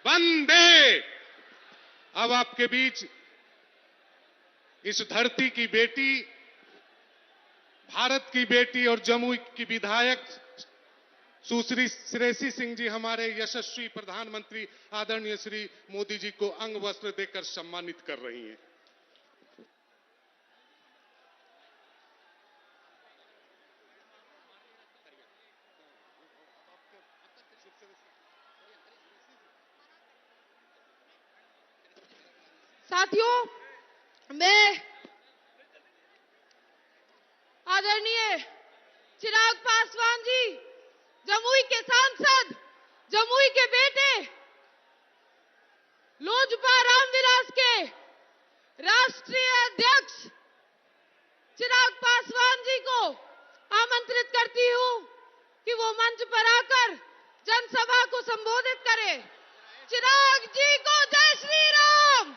वंदे। अब आपके बीच इस धरती की बेटी, भारत की बेटी और जमुई की विधायक सुश्री श्रेयसी सिंह जी हमारे यशस्वी प्रधानमंत्री आदरणीय श्री मोदी जी को अंग वस्त्र देकर सम्मानित कर रही हैं। साथियों, मैं आदरणीय चिराग पासवान जी, जमुई के सांसद, जमुई के बेटे, लोजपा रामविलास के राष्ट्रीय अध्यक्ष चिराग पासवान जी को आमंत्रित करती हूं कि वो मंच पर आकर जनसभा को संबोधित करें। चिराग जी को जय श्री राम।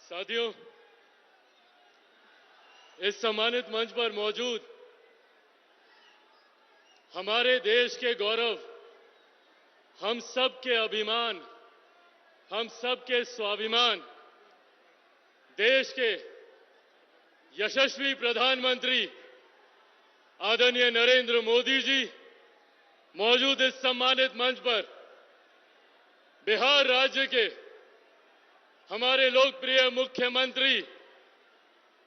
साथियों, इस सम्मानित मंच पर मौजूद हमारे देश के गौरव, हम सब के अभिमान, हम सब के स्वाभिमान, देश के यशस्वी प्रधानमंत्री आदरणीय नरेंद्र मोदी जी मौजूद इस सम्मानित मंच पर बिहार राज्य के हमारे लोकप्रिय मुख्यमंत्री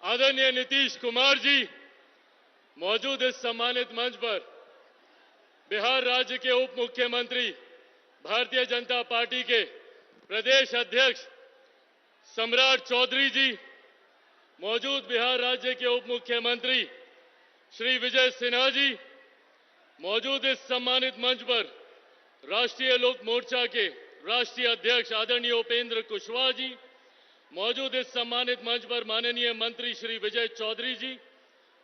आदरणीय नीतीश कुमार जी मौजूद इस सम्मानित मंच पर बिहार राज्य के उप मुख्यमंत्री भारतीय जनता पार्टी के प्रदेश अध्यक्ष सम्राट चौधरी जी मौजूद बिहार राज्य के उप मुख्यमंत्री श्री विजय सिन्हा जी मौजूद इस सम्मानित मंच पर राष्ट्रीय लोक मोर्चा के राष्ट्रीय अध्यक्ष आदरणीय उपेंद्र कुशवाहा जी मौजूद इस सम्मानित मंच पर माननीय मंत्री श्री विजय चौधरी जी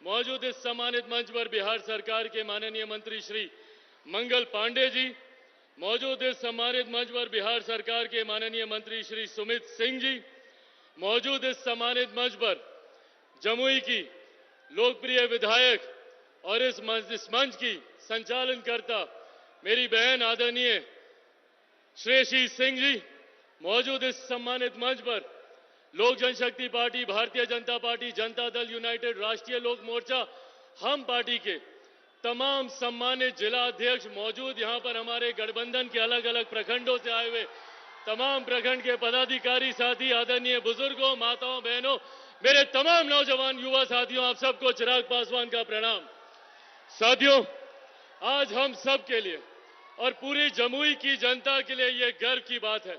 मौजूद इस सम्मानित मंच पर बिहार सरकार के माननीय मंत्री श्री मंगल पांडे जी मौजूद इस सम्मानित मंच पर बिहार सरकार के माननीय मंत्री श्री सुमित सिंह जी मौजूद इस सम्मानित मंच पर जमुई की लोकप्रिय विधायक और इस मंच की संचालनकर्ता मेरी बहन आदरणीय श्रेयसी सिंह जी मौजूद इस सम्मानित मंच पर लोक जनशक्ति party, Bharatiya Janata party, Janata Dal United, राष्ट्रीय लोक मोर्चा, हम पार्टी के तमाम सम्मानित जिला अध्यक्ष मौजूद, यहां पर हमारे गठबंधन के अलग अलग प्रखंडों से आए हुए तमाम प्रखंड के पदाधिकारी साथी, आदरणीय बुजुर्गों, माताओं, बहनों, मेरे तमाम नौजवान युवा साथियों, आप सबको चिराग पासवान का प्रणाम। साथियों, आज हम सब के लिए और पूरी जमुई की जनता के लिए यह गर्व की बात है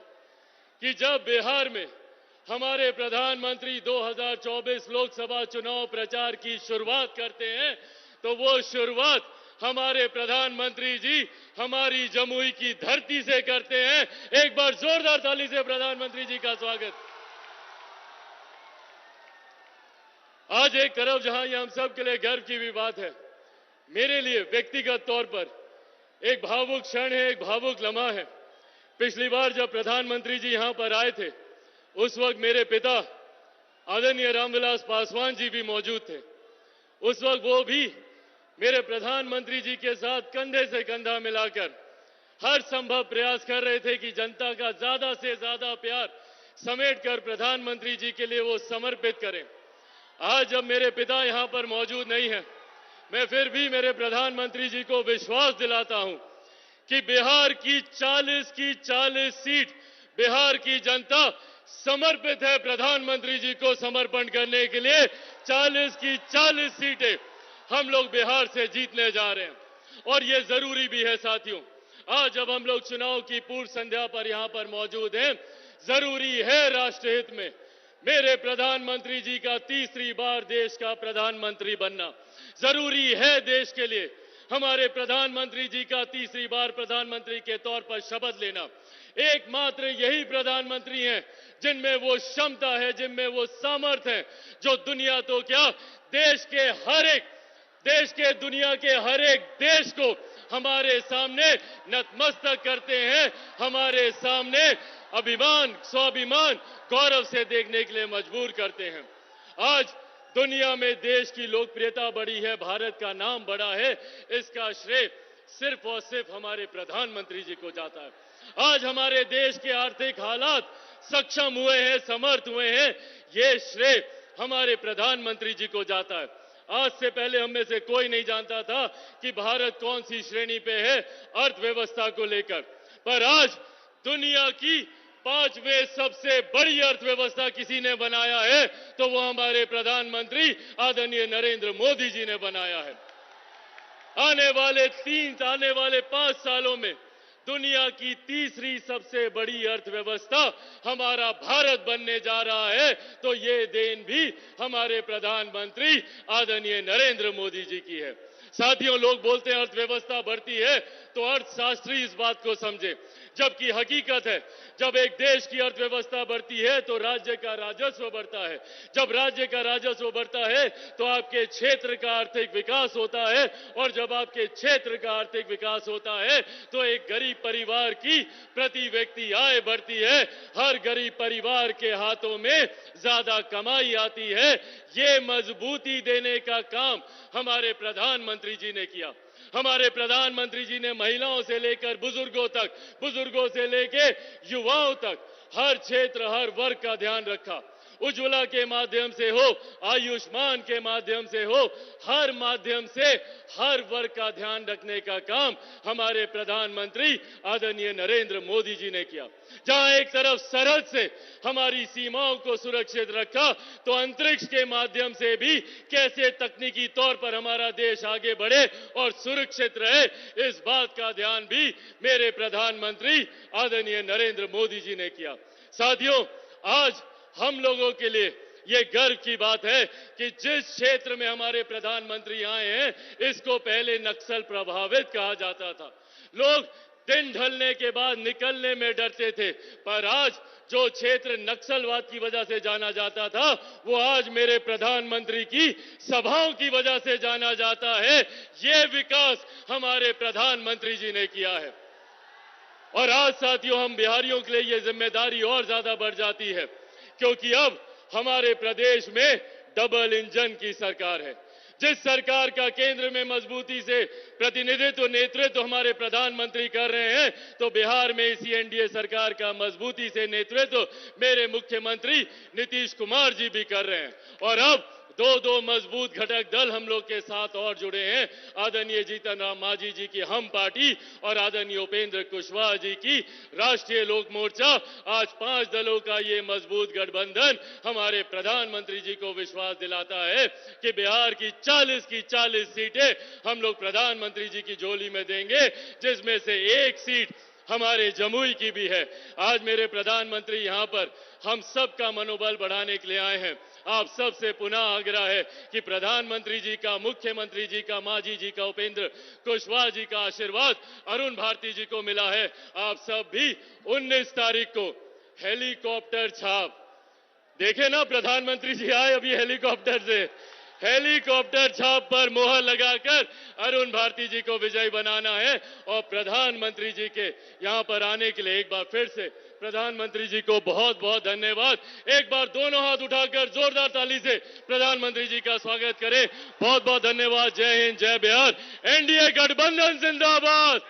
कि जब बिहार में हमारे प्रधानमंत्री 2024 लोकसभा चुनाव प्रचार की शुरुआत करते हैं तो वो शुरुआत हमारे प्रधानमंत्री जी हमारी जमुई की धरती से करते हैं। एक बार जोरदार ताली से प्रधानमंत्री जी का स्वागत। आज एक तरफ जहां ये हम सब के लिए गर्व की भी बात है, मेरे लिए व्यक्तिगत तौर पर एक भावुक क्षण है, एक भावुक लम्हा है। पिछली बार जब प्रधानमंत्री जी यहां पर आए थे उस वक्त मेरे पिता आदरणीय रामविलास पासवान जी भी मौजूद थे। उस वक्त वो भी मेरे प्रधानमंत्री जी के साथ कंधे से कंधा मिलाकर हर संभव प्रयास कर रहे थे कि जनता का ज्यादा से ज्यादा प्यार समेटकर प्रधानमंत्री जी के लिए वो समर्पित करें। आज जब मेरे पिता यहां पर मौजूद नहीं है, मैं फिर भी मेरे प्रधानमंत्री जी को विश्वास दिलाता हूं कि बिहार की 40 सीट बिहार की जनता समर्पित है प्रधानमंत्री जी को समर्पण करने के लिए। 40 सीटें हम लोग बिहार से जीतने जा रहे हैं और ये जरूरी भी है। साथियों, आज जब हम लोग चुनाव की पूर्व संध्या पर यहां पर मौजूद हैं, जरूरी है राष्ट्रहित में मेरे प्रधानमंत्री जी का तीसरी बार देश का प्रधानमंत्री बनना। जरूरी है देश के लिए हमारे प्रधानमंत्री जी का तीसरी बार प्रधानमंत्री के तौर पर शपथ लेना। एकमात्र यही प्रधानमंत्री हैं जिनमें वो क्षमता है, जिनमें वो सामर्थ्य है, जो दुनिया तो क्या देश के दुनिया के हर एक देश को हमारे सामने नतमस्तक करते हैं, हमारे सामने अभिमान, स्वाभिमान, गौरव से देखने के लिए मजबूर करते हैं। आज दुनिया में देश की लोकप्रियता बढ़ी है, भारत का नाम बढ़ा है, इसका श्रेय सिर्फ और सिर्फ हमारे प्रधानमंत्री जी को जाता है। आज हमारे देश के आर्थिक हालात सक्षम हुए हैं, समर्थ हुए हैं, ये श्रेय हमारे प्रधानमंत्री जी को जाता है। आज से पहले हम में से कोई नहीं जानता था कि भारत कौन सी श्रेणी पे है अर्थव्यवस्था को लेकर, पर आज दुनिया की 5वें सबसे बड़ी अर्थव्यवस्था किसी ने बनाया है तो वो हमारे प्रधानमंत्री आदरणीय नरेंद्र मोदी जी ने बनाया है। आने वाले 5 सालों में दुनिया की तीसरी सबसे बड़ी अर्थव्यवस्था हमारा भारत बनने जा रहा है, तो ये देन भी हमारे प्रधानमंत्री आदरणीय नरेंद्र मोदी जी की है। साथियों, लोग बोलते हैं अर्थव्यवस्था बढ़ती है तो अर्थशास्त्री इस बात को समझे, जबकि हकीकत है जब एक देश की अर्थव्यवस्था बढ़ती है तो राज्य का राजस्व बढ़ता है। जब राज्य का राजस्व बढ़ता है तो आपके क्षेत्र का आर्थिक विकास होता है, और जब आपके क्षेत्र का आर्थिक विकास होता है तो एक गरीब परिवार की प्रति व्यक्ति आय बढ़ती है, हर गरीब परिवार के हाथों में ज्यादा कमाई आती है। ये मजबूती देने का काम हमारे प्रधानमंत्री जी ने किया। हमारे प्रधानमंत्री जी ने महिलाओं से लेकर बुजुर्गों तक, बुजुर्गों से लेकर युवाओं तक हर क्षेत्र, हर वर्ग का ध्यान रखा। उज्ज्वला के माध्यम से हो, आयुष्मान के माध्यम से हो, हर माध्यम से हर वर्ग का ध्यान रखने का काम हमारे प्रधानमंत्री आदरणीय नरेंद्र मोदी जी ने किया। जहां एक तरफ सरहद से हमारी सीमाओं को सुरक्षित रखा, तो अंतरिक्ष के माध्यम से भी कैसे तकनीकी तौर पर हमारा देश आगे बढ़े और सुरक्षित रहे, इस बात का ध्यान भी मेरे प्रधानमंत्री आदरणीय नरेंद्र मोदी जी ने किया। साथियों, आज हम लोगों के लिए ये गर्व की बात है कि जिस क्षेत्र में हमारे प्रधानमंत्री आए हैं, इसको पहले नक्सल प्रभावित कहा जाता था। लोग दिन ढलने के बाद निकलने में डरते थे, पर आज जो क्षेत्र नक्सलवाद की वजह से जाना जाता था, वो आज मेरे प्रधानमंत्री की सभाओं की वजह से जाना जाता है। ये विकास हमारे प्रधानमंत्री जी ने किया है। और आज साथियों, हम बिहारियों के लिए ये जिम्मेदारी और ज्यादा बढ़ जाती है, क्योंकि अब हमारे प्रदेश में डबल इंजन की सरकार है। जिस सरकार का केंद्र में मजबूती से प्रतिनिधित्व, नेतृत्व हमारे प्रधानमंत्री कर रहे हैं, तो बिहार में इसी एनडीए सरकार का मजबूती से नेतृत्व मेरे मुख्यमंत्री नीतीश कुमार जी भी कर रहे हैं। और अब दो मजबूत घटक दल हम लोग के साथ और जुड़े हैं। आदरणीय जीतन राम मांझी जी की हम पार्टी और आदरणीय उपेंद्र कुशवाहा जी की राष्ट्रीय लोक मोर्चा। आज 5 दलों का ये मजबूत गठबंधन हमारे प्रधानमंत्री जी को विश्वास दिलाता है कि बिहार की 40 सीटें हम लोग प्रधानमंत्री जी की झोली में देंगे, जिसमें से 1 सीट हमारे जमुई की भी है। आज मेरे प्रधानमंत्री यहां पर हम सबका मनोबल बढ़ाने के लिए आए हैं। आप सबसे पुनः आग्रह है कि प्रधानमंत्री जी का, मुख्यमंत्री जी का, मांझी जी का, उपेंद्र कुशवाहा जी का आशीर्वाद अरुण भारती जी को मिला है। आप सब भी 19 तारीख को हेलीकॉप्टर छाप देखे ना, प्रधानमंत्री जी आए अभी हेलीकॉप्टर से, हेलीकॉप्टर छाप पर मोहर लगाकर अरुण भारती जी को विजयी बनाना है। और प्रधानमंत्री जी के यहां पर आने के लिए एक बार फिर से प्रधानमंत्री जी को बहुत बहुत धन्यवाद। एक बार दोनों हाथ उठाकर जोरदार ताली से प्रधानमंत्री जी का स्वागत करें। बहुत बहुत धन्यवाद। जय हिंद, जय बिहार। एनडीए गठबंधन जिंदाबाद,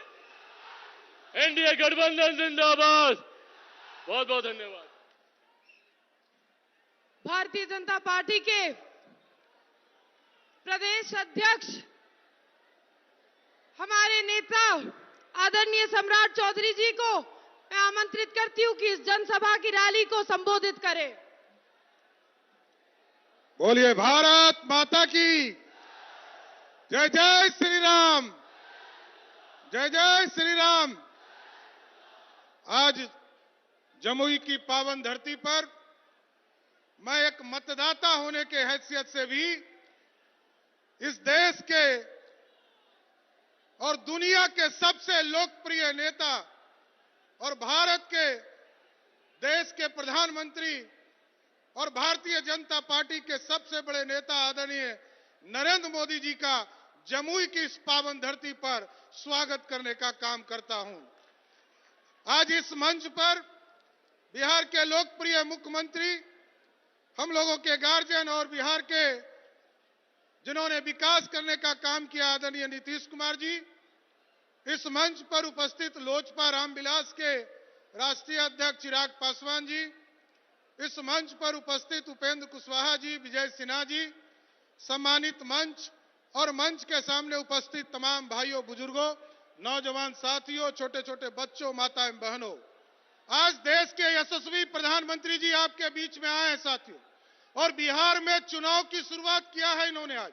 एनडीए गठबंधन जिंदाबाद। बहुत बहुत धन्यवाद। भारतीय जनता पार्टी के प्रदेश अध्यक्ष हमारे नेता आदरणीय सम्राट चौधरी जी को मैं आमंत्रित करती हूं कि इस जनसभा की रैली को संबोधित करें। बोलिए भारत माता की जय। जय श्री राम, जय जय श्री राम। आज जमुई की पावन धरती पर मैं एक मतदाता होने के हैसियत से भी इस देश के और दुनिया के सबसे लोकप्रिय नेता और भारत के देश के प्रधानमंत्री और भारतीय जनता पार्टी के सबसे बड़े नेता आदरणीय नरेंद्र मोदी जी का जमुई की इस पावन धरती पर स्वागत करने का काम करता हूं। आज इस मंच पर बिहार के लोकप्रिय मुख्यमंत्री, हम लोगों के गार्जियन और बिहार के जिन्होंने विकास करने का काम किया, आदरणीय नीतीश कुमार जी। इस मंच पर उपस्थित लोजपा रामविलास के राष्ट्रीय अध्यक्ष चिराग पासवान जी, इस मंच पर उपस्थित उपेंद्र कुशवाहा जी, विजय सिन्हा जी, सम्मानित मंच और मंच के सामने उपस्थित तमाम भाइयों, बुजुर्गों, नौजवान साथियों, छोटे छोटे बच्चों, माता एवं बहनों, आज देश के यशस्वी प्रधानमंत्री जी आपके बीच में आए हैं साथियों, और बिहार में चुनाव की शुरुआत किया है इन्होंने आज।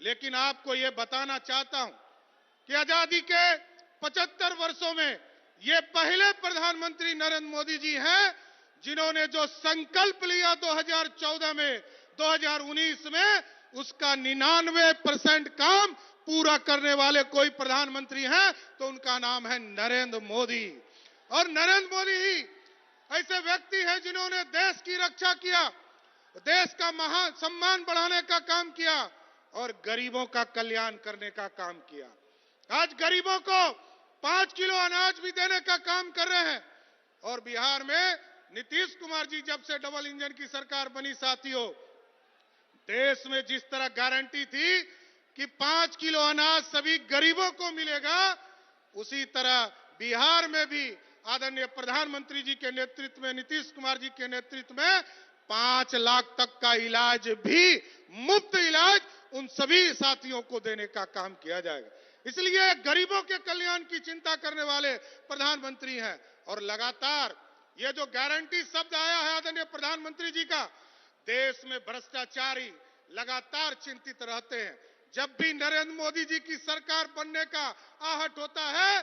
लेकिन आपको ये बताना चाहता हूं कि आजादी के 75 वर्षों में ये पहले प्रधानमंत्री नरेंद्र मोदी जी हैं जिन्होंने जो संकल्प लिया 2014 में, 2019 में, उसका 99% काम पूरा करने वाले कोई प्रधानमंत्री हैं तो उनका नाम है नरेंद्र मोदी। और नरेंद्र मोदी ही ऐसे व्यक्ति हैं जिन्होंने देश की रक्षा किया, देश का महान सम्मान बढ़ाने का काम किया और गरीबों का कल्याण करने का काम किया। आज गरीबों को 5 किलो अनाज भी देने का काम कर रहे हैं। और बिहार में नीतीश कुमार जी जब से डबल इंजन की सरकार बनी साथियों, देश में जिस तरह गारंटी थी कि 5 किलो अनाज सभी गरीबों को मिलेगा, उसी तरह बिहार में भी आदरणीय प्रधानमंत्री जी के नेतृत्व में, नीतीश कुमार जी के नेतृत्व में 5 लाख तक का इलाज भी, मुफ्त इलाज उन सभी साथियों को देने का काम किया जाएगा। इसलिए गरीबों के कल्याण की चिंता करने वाले प्रधानमंत्री हैं। और लगातार ये जो गारंटी शब्द आया है आदरणीय प्रधानमंत्री जी का, देश में भ्रष्टाचारी लगातार चिंतित रहते हैं। जब भी नरेंद्र मोदी जी की सरकार बनने का आहट होता है,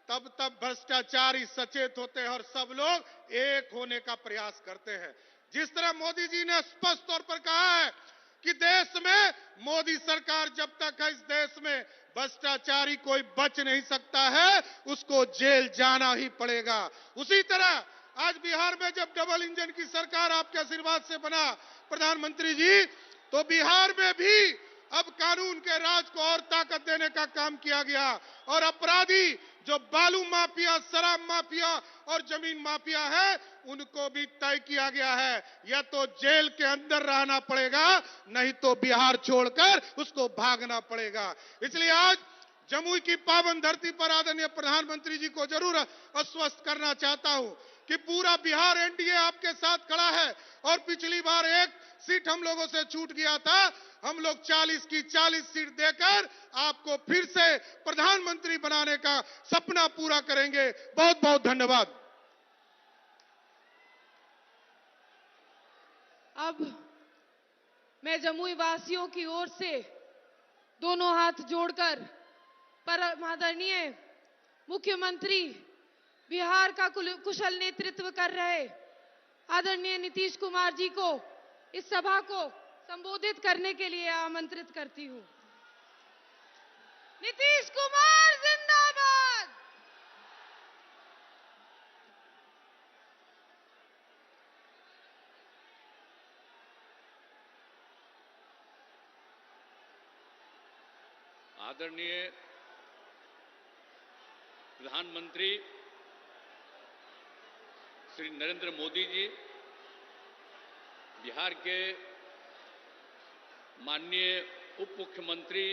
तब तब भ्रष्टाचारी सचेत होते हैं और सब लोग एक होने का प्रयास करते हैं। जिस तरह मोदी जी ने स्पष्ट तौर पर कहा है कि देश में मोदी सरकार जब तक है, इस देश में भ्रष्टाचारी कोई बच नहीं सकता है, उसको जेल जाना ही पड़ेगा। उसी तरह आज बिहार में जब डबल इंजन की सरकार आपके आशीर्वाद से बना प्रधानमंत्री जी, तो बिहार में भी अब कानून के राज को और ताकत देने का काम किया गया और अपराधी जो बालू माफिया, शराब माफिया और जमीन माफिया है, उनको भी तय किया गया है, या तो जेल के अंदर रहना पड़ेगा, नहीं तो बिहार छोड़कर उसको भागना पड़ेगा। इसलिए आज जमुई की पावन धरती पर आदरणीय प्रधानमंत्री जी को जरूर आश्वस्त करना चाहता हूं कि पूरा बिहार एनडीए आपके साथ खड़ा है। और पिछली बार एक सीट हम लोगों से छूट गया था, हम लोग 40 की 40 सीट देकर आपको फिर से प्रधानमंत्री बनाने का सपना पूरा करेंगे। बहुत बहुत धन्यवाद। अब मैं जमुई वासियों की ओर से दोनों हाथ जोड़कर परम आदरणीय मुख्यमंत्री, बिहार का कुशल नेतृत्व कर रहे आदरणीय नीतीश कुमार जी को इस सभा को संबोधित करने के लिए आमंत्रित करती हूं। नीतीश कुमार जिंदाबाद। आदरणीय प्रधानमंत्री श्री नरेंद्र मोदी जी, बिहार के माननीय उप मुख्यमंत्री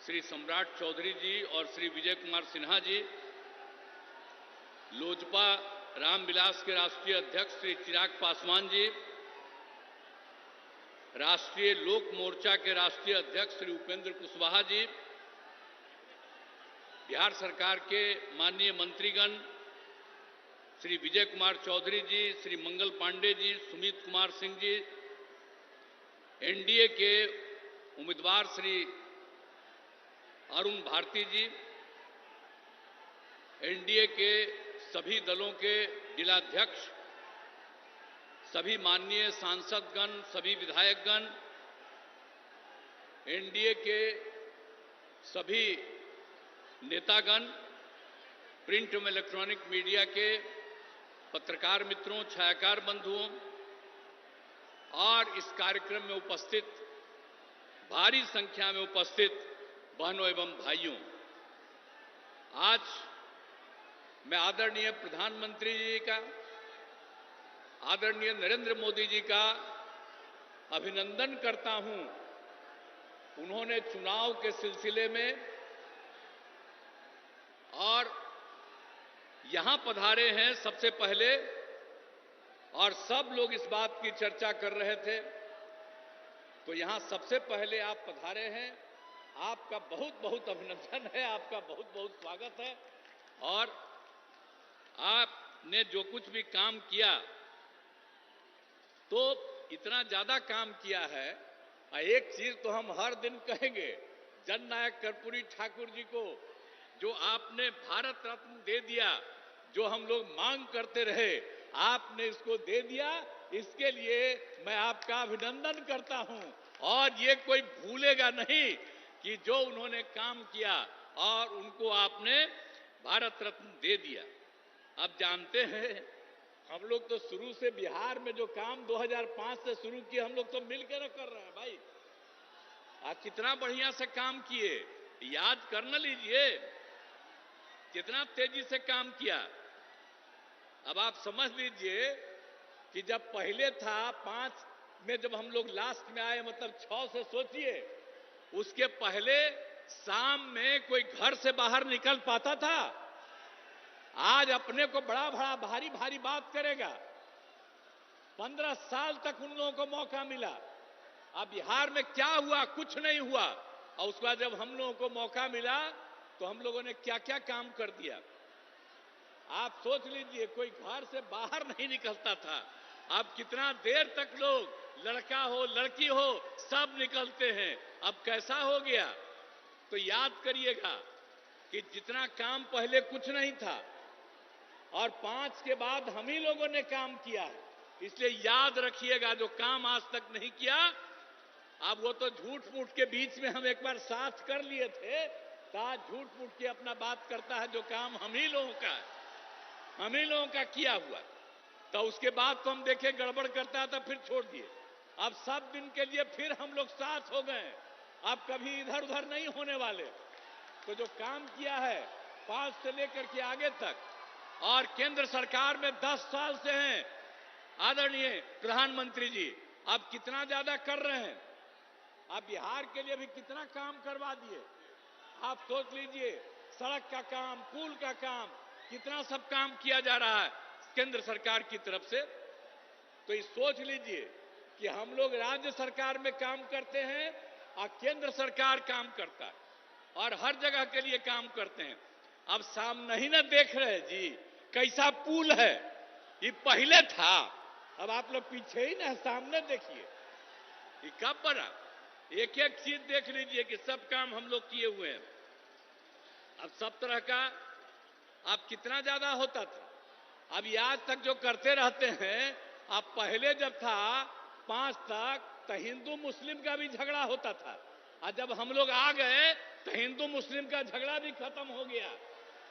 श्री सम्राट चौधरी जी और श्री विजय कुमार सिन्हा जी, लोजपा रामविलास के राष्ट्रीय अध्यक्ष श्री चिराग पासवान जी, राष्ट्रीय लोक मोर्चा के राष्ट्रीय अध्यक्ष श्री उपेंद्र कुशवाहा जी, बिहार सरकार के माननीय मंत्रीगण श्री विजय कुमार चौधरी जी, श्री मंगल पांडे जी, सुमित कुमार सिंह जी, एनडीए के उम्मीदवार श्री अरुण भारती जी, एनडीए के सभी दलों के जिलाध्यक्ष, सभी माननीय सांसदगण, सभी विधायकगण, एनडीए के सभी नेतागण, प्रिंट एवं इलेक्ट्रॉनिक मीडिया के पत्रकार मित्रों, छायाकार बंधुओं और इस कार्यक्रम में उपस्थित भारी संख्या में उपस्थित बहनों एवं भाइयों, आज मैं आदरणीय प्रधानमंत्री जी का, आदरणीय नरेंद्र मोदी जी का अभिनंदन करता हूं उन्होंने चुनाव के सिलसिले में और यहां पधारे हैं सबसे पहले, और सब लोग इस बात की चर्चा कर रहे थे, तो यहां सबसे पहले आप पधारे हैं। आपका बहुत बहुत अभिनंदन है, आपका बहुत बहुत स्वागत है। और आपने जो कुछ भी काम किया, तो इतना ज्यादा काम किया है। एक चीज तो हम हर दिन कहेंगे, जननायक कर्पूरी ठाकुर जी को जो आपने भारत रत्न दे दिया, जो हम लोग मांग करते रहे, आपने इसको दे दिया। इसके लिए मैं आपका अभिनंदन करता हूं। और ये कोई भूलेगा नहीं कि जो उन्होंने काम किया और उनको आपने भारत रत्न दे दिया। अब जानते हैं, हम लोग तो शुरू से बिहार में जो काम 2005 से शुरू किए, हम लोग तो मिलकर कर रहे हैं भाई। कितना बढ़िया से काम किए, याद कर न लीजिए कितना तेजी से काम किया। अब आप समझ लीजिए कि जब पहले था 5 में, जब हम लोग लास्ट में आए, मतलब 6 से सोचिए, उसके पहले शाम में कोई घर से बाहर निकल पाता था? आज अपने को बड़ा बड़ा भारी भारी बात करेगा। 15 साल तक उन लोगों को मौका मिला। अब बिहार में क्या हुआ? कुछ नहीं हुआ। और उसके बाद जब हम लोगों को मौका मिला, तो हम लोगों ने क्या क्या काम कर दिया। आप सोच लीजिए, कोई घर से बाहर नहीं निकलता था। अब कितना देर तक लोग, लड़का हो लड़की हो, सब निकलते हैं। अब कैसा हो गया? तो याद करिएगा कि जितना काम पहले कुछ नहीं था, और 5 के बाद हम ही लोगों ने काम किया है। इसलिए याद रखिएगा, जो काम आज तक नहीं किया, अब वो तो झूठ मूठ के बीच में हम एक बार साथ कर लिए थे, आज झूठ मूठ के अपना बात करता है। जो काम हम ही लोगों का है, हम ही लोगों का किया हुआ, तो उसके बाद तो हम देखे गड़बड़ करता था, फिर छोड़ दिए। अब सब दिन के लिए फिर हम लोग साथ हो गए। अब कभी इधर उधर नहीं होने वाले। तो जो काम किया है 5 से लेकर के आगे तक, और केंद्र सरकार में 10 साल से हैं आदरणीय प्रधानमंत्री जी, अब कितना ज्यादा कर रहे हैं। अब बिहार के लिए भी कितना काम करवा दिए। आप सोच लीजिए, सड़क का काम, पुल का काम, कितना सब काम किया जा रहा है केंद्र सरकार की तरफ से। तो ये सोच लीजिए कि हम लोग राज्य सरकार में काम करते हैं और केंद्र सरकार काम करता है, और हर जगह के लिए काम करते हैं। अब सामने नहीं ना देख रहे जी कैसा पुल है, ये पहले था। अब आप लोग पीछे ही ना, सामने देखिए ये कब बना। एक एक चीज देख लीजिए कि सब काम हम लोग किए हुए हैं। अब सब तरह का, अब कितना ज्यादा होता था। अब आज तक जो करते रहते हैं, अब पहले जब था 5 तक, तो हिंदू मुस्लिम का भी झगड़ा होता था, और जब हम लोग आ गए तो हिंदू मुस्लिम का झगड़ा भी खत्म हो गया।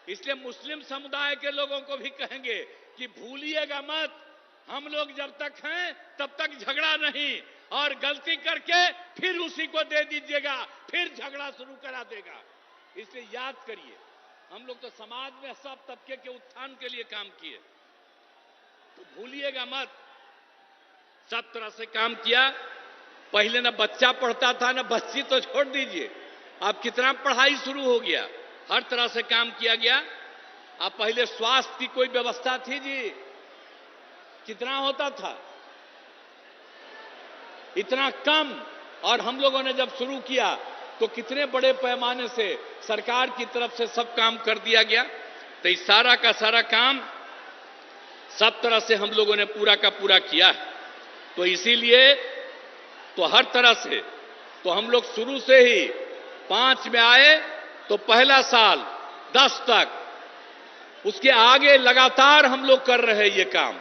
इसलिए मुस्लिम समुदाय के लोगों को भी कहेंगे कि भूलिएगा मत, हम लोग जब तक हैं तब तक झगड़ा नहीं, और गलती करके फिर उसी को दे दीजिएगा, फिर झगड़ा शुरू करा देगा। इसलिए याद करिए, हम लोग तो समाज में सब तबके के उत्थान के लिए काम किए, तो भूलिएगा मत। सब तरह से काम किया। पहले ना बच्चा पढ़ता था, ना बच्ची तो छोड़ दीजिए, अब कितना पढ़ाई शुरू हो गया, हर तरह से काम किया गया। अब पहले स्वास्थ्य की कोई व्यवस्था थी जी? कितना होता था? इतना कम। और हम लोगों ने जब शुरू किया तो कितने बड़े पैमाने से सरकार की तरफ से सब काम कर दिया गया। तो इस सारा का सारा काम सब तरह से हम लोगों ने पूरा का पूरा किया है। तो इसीलिए तो हर तरह से तो हम लोग शुरू से ही 5 में आए तो पहला साल 10 तक, उसके आगे लगातार हम लोग कर रहे हैं ये काम।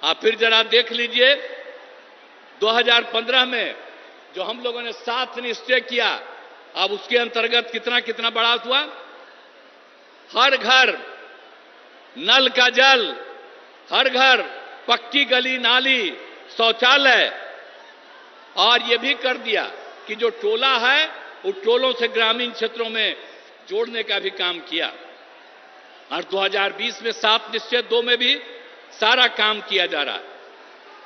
आप फिर जरा देख लीजिए 2015 में जो हम लोगों ने 7 निश्चय किया, अब उसके अंतर्गत कितना कितना बड़ा हुआ। हर घर नल का जल, हर घर पक्की गली नाली शौचालय, और ये भी कर दिया कि जो टोला है उन टोलों से ग्रामीण क्षेत्रों में जोड़ने का भी काम किया। और 2020 में 7 निश्चय 2 में भी सारा काम किया जा रहा है।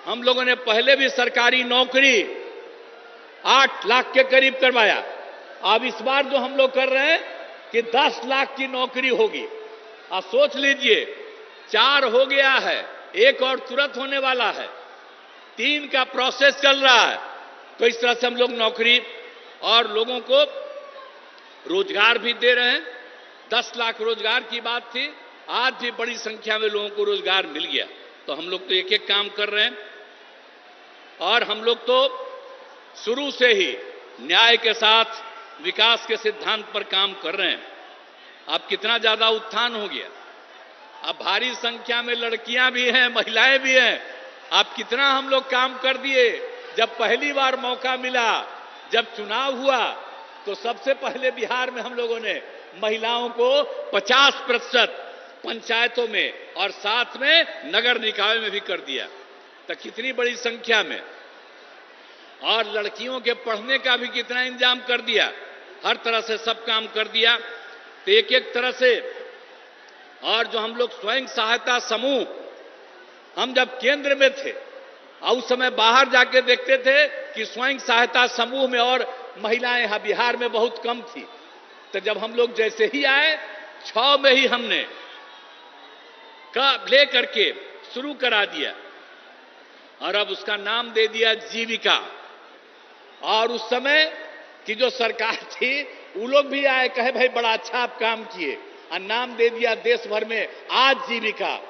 हम लोगों ने पहले भी सरकारी नौकरी 8 लाख के करीब करवाया। अब इस बार जो हम लोग कर रहे हैं कि 10 लाख की नौकरी होगी। आप सोच लीजिए, 4 हो गया है, 1 और तुरंत होने वाला है, 3 का प्रोसेस चल रहा है। तो इस तरह से हम लोग नौकरी और लोगों को रोजगार भी दे रहे हैं। 10 लाख रोजगार की बात थी, आज भी बड़ी संख्या में लोगों को रोजगार मिल गया। तो हम लोग तो एक एक काम कर रहे हैं और हम लोग तो शुरू से ही न्याय के साथ विकास के सिद्धांत पर काम कर रहे हैं। अब कितना ज्यादा उत्थान हो गया, अब भारी संख्या में लड़कियां भी हैं, महिलाएं भी हैं। अब कितना हम लोग काम कर दिए। जब पहली बार मौका मिला, जब चुनाव हुआ, तो सबसे पहले बिहार में हम लोगों ने महिलाओं को 50% पंचायतों में और साथ में नगर निकाय में भी कर दिया। तो कितनी बड़ी संख्या में, और लड़कियों के पढ़ने का भी कितना इंतजाम कर दिया, हर तरह से सब काम कर दिया। तो एक एक तरह से, और जो हम लोग स्वयं सहायता समूह, हम जब केंद्र में थे और उस समय बाहर जाके देखते थे कि स्वयं सहायता समूह में और महिलाएं यहां बिहार में बहुत कम थी। तो जब हम लोग जैसे ही आए, 6 में ही हमने ले करके शुरू करा दिया और अब उसका नाम दे दिया जीविका। और उस समय की जो सरकार थी, वो लोग भी आए, कहे भाई बड़ा अच्छा आप काम किए, और नाम दे दिया देश भर में आजीविका।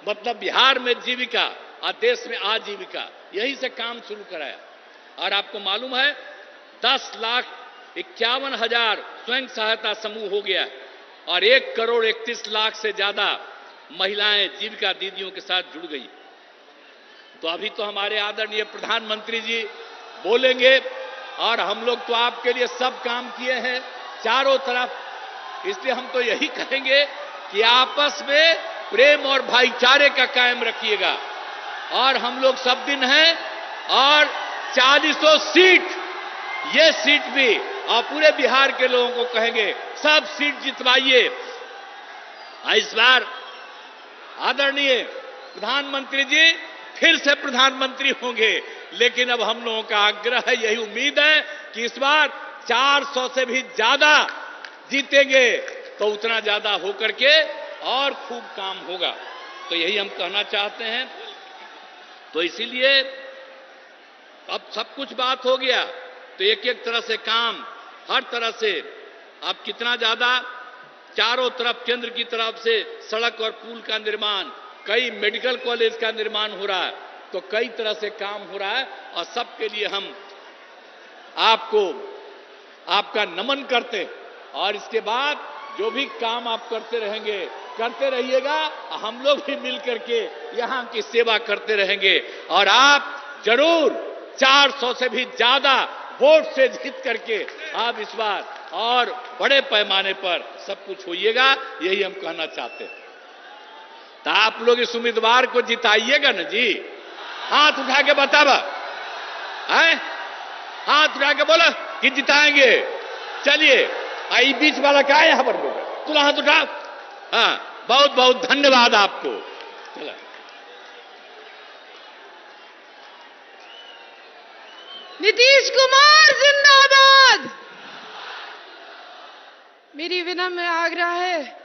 मतलब बिहार में जीविका और देश में आजीविका, यही से काम शुरू कराया। और आपको मालूम है 10,51,000 स्वयं सहायता समूह हो गया और 1,31,00,000 से ज्यादा महिलाएं जीविका दीदियों के साथ जुड़ गई। तो अभी तो हमारे आदरणीय प्रधानमंत्री जी बोलेंगे, और हम लोग तो आपके लिए सब काम किए हैं चारों तरफ। इसलिए हम तो यही कहेंगे कि आपस में प्रेम और भाईचारे का कायम रखिएगा। और हम लोग सब दिन हैं, और 40 सीट, ये सीट भी, और पूरे बिहार के लोगों को कहेंगे सब सीट जितवाइए। इस बार आदरणीय प्रधानमंत्री जी फिर से प्रधानमंत्री होंगे, लेकिन अब हम लोगों का आग्रह है, यही उम्मीद है कि इस बार 400 से भी ज्यादा जीतेंगे, तो उतना ज्यादा होकर के और खूब काम होगा। तो यही हम कहना चाहते हैं। तो इसीलिए अब सब कुछ बात हो गया, तो एक एक तरह से काम, हर तरह से अब कितना ज्यादा चारों तरफ केंद्र की तरफ से सड़क और पुल का निर्माण, कई मेडिकल कॉलेज का निर्माण हो रहा है, तो कई तरह से काम हो रहा है। और सबके लिए हम आपको आपका नमन करते हैं। और इसके बाद जो भी काम आप करते रहेंगे, करते रहिएगा, हम लोग भी मिल करके यहां की सेवा करते रहेंगे। और आप जरूर 400 से भी ज्यादा वोट से जीत करके आप इस बार और बड़े पैमाने पर सब कुछ होइएगा, यही हम कहना चाहते हैं। तो आप लोग इस उम्मीदवार को जिताइएगा ना जी? हाथ उठा के बतावा, हाथ उठा के बोला कि जिताएंगे। चलिए, आई बीच वाला क्या है यहां पर, तुला हाथ उठा। हाँ, बहुत बहुत धन्यवाद आपको। चला, नीतीश कुमार जिंदाबाद। मेरी विनम्र आग्रह है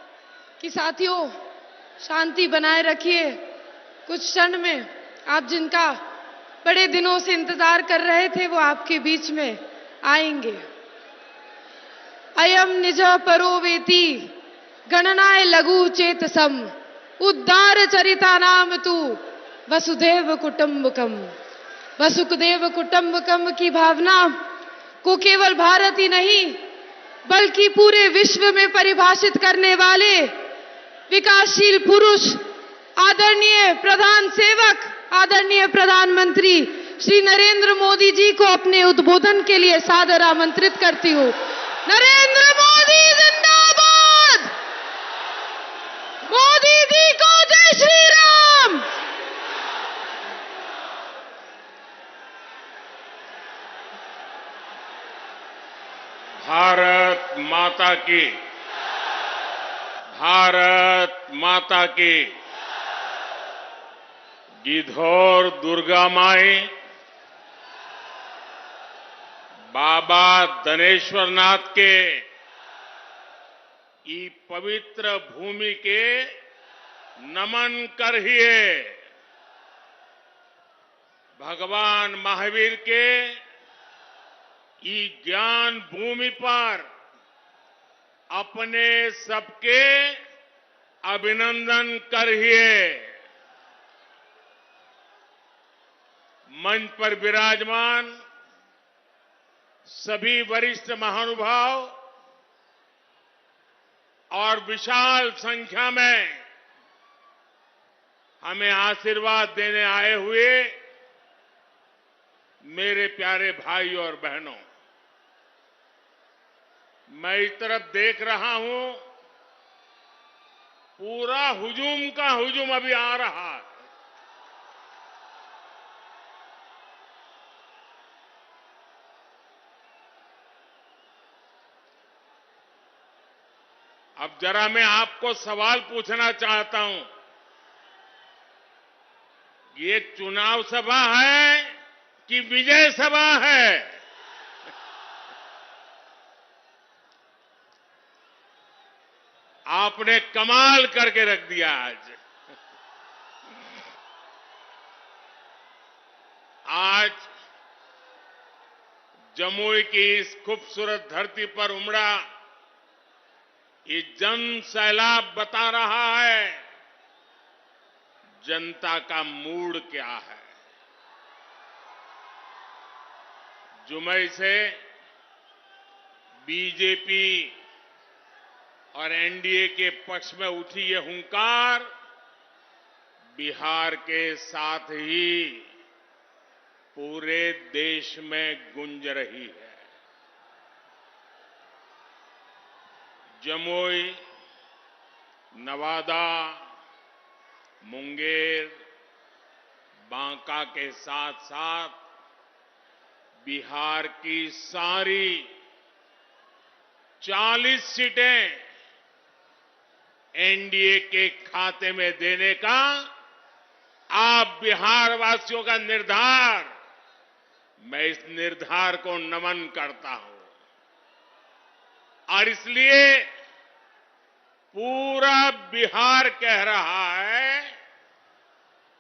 कि साथियों शांति बनाए रखिए। कुछ क्षण में आप जिनका बड़े दिनों से इंतजार कर रहे थे, वो आपके बीच में आएंगे। अयम निज परो वेति गणनाय लघु चेतसम उद्धार चरिता नाम तू वसुधैव कुटुंबकम। वसुधैव कुटुंबकम की भावना को केवल भारत ही नहीं बल्कि पूरे विश्व में परिभाषित करने वाले विकासशील पुरुष आदरणीय प्रधान सेवक आदरणीय प्रधानमंत्री श्री नरेंद्र मोदी जी को अपने उद्बोधन के लिए सादर आमंत्रित करती हूँ। नरेंद्र मोदी जिंदाबाद। मोदी जी को जय श्री राम। भारत माता की, भारत माता की। गिद्धौर दुर्गा माई, बाबा धनेश्वरनाथ के ई पवित्र भूमि के नमन करिए। भगवान महावीर के ई ज्ञान भूमि पर अपने सबके अभिनंदन करिए। मंच पर विराजमान सभी वरिष्ठ महानुभाव और विशाल संख्या में हमें आशीर्वाद देने आए हुए मेरे प्यारे भाई और बहनों, मैं इस तरफ देख रहा हूं, पूरा हुजूम का हुजूम अभी आ रहा है। अब जरा मैं आपको सवाल पूछना चाहता हूं, ये चुनाव सभा है कि विजय सभा है? आपने कमाल करके रख दिया आज। आज जमुई की इस खूबसूरत धरती पर उमड़ा ये जन सैलाब बता रहा है जनता का मूड क्या है। जुमई से बीजेपी और एनडीए के पक्ष में उठी ये हुंकार बिहार के साथ ही पूरे देश में गूंज रही है। जमुई, नवादा, मुंगेर, बांका के साथ साथ बिहार की सारी 40 सीटें एनडीए के खाते में देने का आप बिहार वासियों का निर्धार, मैं इस निर्धार को नमन करता हूं। और इसलिए पूरा बिहार कह रहा है,